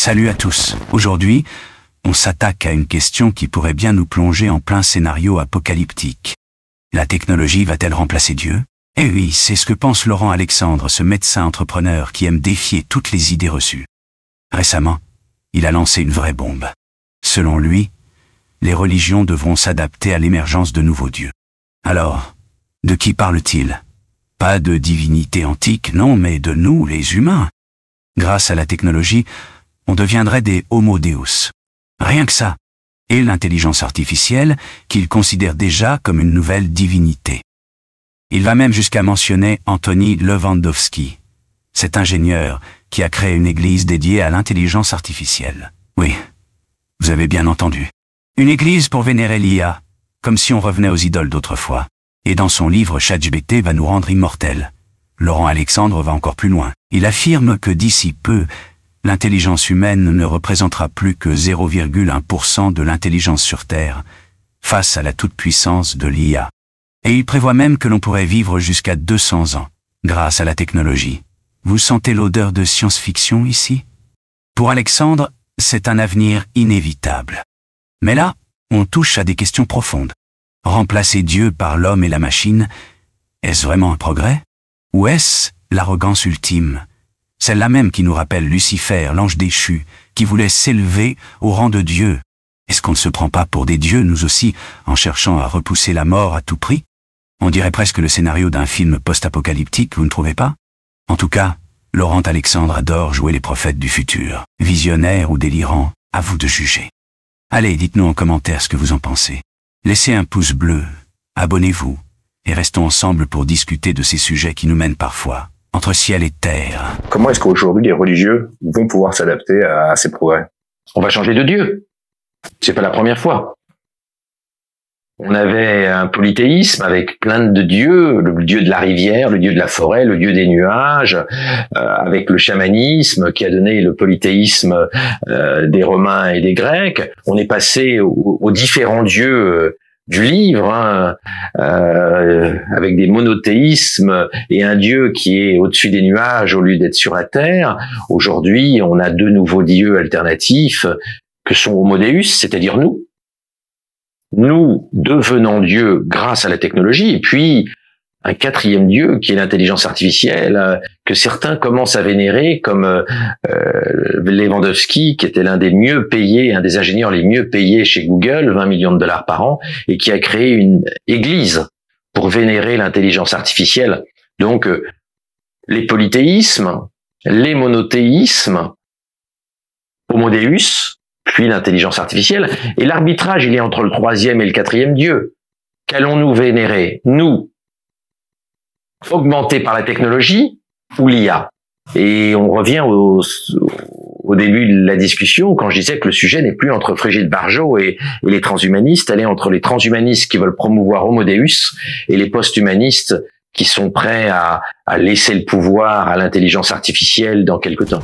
Salut à tous. Aujourd'hui, on s'attaque à une question qui pourrait bien nous plonger en plein scénario apocalyptique. La technologie va-t-elle remplacer Dieu? Eh oui, c'est ce que pense Laurent Alexandre, ce médecin entrepreneur qui aime défier toutes les idées reçues. Récemment, il a lancé une vraie bombe. Selon lui, les religions devront s'adapter à l'émergence de nouveaux dieux. Alors, de qui parle-t-il? Pas de divinité antique, non, mais de nous, les humains. Grâce à la technologie, on deviendrait des homo deus. Rien que ça. Et l'intelligence artificielle, qu'il considère déjà comme une nouvelle divinité. Il va même jusqu'à mentionner Anthony Lewandowski, cet ingénieur qui a créé une église dédiée à l'intelligence artificielle. Oui, vous avez bien entendu. Une église pour vénérer l'IA, comme si on revenait aux idoles d'autrefois. Et dans son livre ChatGPT va nous rendre immortels. Laurent Alexandre va encore plus loin. Il affirme que d'ici peu, l'intelligence humaine ne représentera plus que 0,1% de l'intelligence sur Terre, face à la toute-puissance de l'IA. Et il prévoit même que l'on pourrait vivre jusqu'à 200 ans, grâce à la technologie. Vous sentez l'odeur de science-fiction ici? Pour Alexandre, c'est un avenir inévitable. Mais là, on touche à des questions profondes. Remplacer Dieu par l'homme et la machine, est-ce vraiment un progrès? Ou est-ce l'arrogance ultime? Celle-là même qui nous rappelle Lucifer, l'ange déchu, qui voulait s'élever au rang de Dieu. Est-ce qu'on ne se prend pas pour des dieux, nous aussi, en cherchant à repousser la mort à tout prix? On dirait presque le scénario d'un film post-apocalyptique, vous ne trouvez pas? En tout cas, Laurent Alexandre adore jouer les prophètes du futur. Visionnaires ou délirants, à vous de juger. Allez, dites-nous en commentaire ce que vous en pensez. Laissez un pouce bleu, abonnez-vous, et restons ensemble pour discuter de ces sujets qui nous mènent parfois entre ciel et terre. Comment est-ce qu'aujourd'hui les religieux vont pouvoir s'adapter à ces progrès? On va changer de Dieu. C'est pas la première fois. On avait un polythéisme avec plein de dieux, le dieu de la rivière, le dieu de la forêt, le dieu des nuages, avec le chamanisme qui a donné le polythéisme des Romains et des Grecs. On est passé aux différents dieux du livre, avec des monothéismes et un dieu qui est au-dessus des nuages au lieu d'être sur la terre. Aujourd'hui, on a deux nouveaux dieux alternatifs que sont Homo Deus, c'est-à-dire nous. Nous devenons Dieu grâce à la technologie, et puis un quatrième Dieu qui est l'intelligence artificielle, que certains commencent à vénérer, comme Lewandowski, qui était l'un des mieux payés, un des ingénieurs les mieux payés chez Google, 20 millions de dollars par an, et qui a créé une église pour vénérer l'intelligence artificielle. Donc, les polythéismes, les monothéismes, Homo Deus, puis l'intelligence artificielle, et l'arbitrage, il est entre le troisième et le quatrième Dieu. Qu'allons-nous vénérer? Nous, augmentés par la technologie ou l'IA? Et on revient au début de la discussion, quand je disais que le sujet n'est plus entre Brigitte Bardot et les transhumanistes, elle est entre les transhumanistes qui veulent promouvoir Homo Deus et les post-humanistes qui sont prêts à laisser le pouvoir à l'intelligence artificielle dans quelque temps.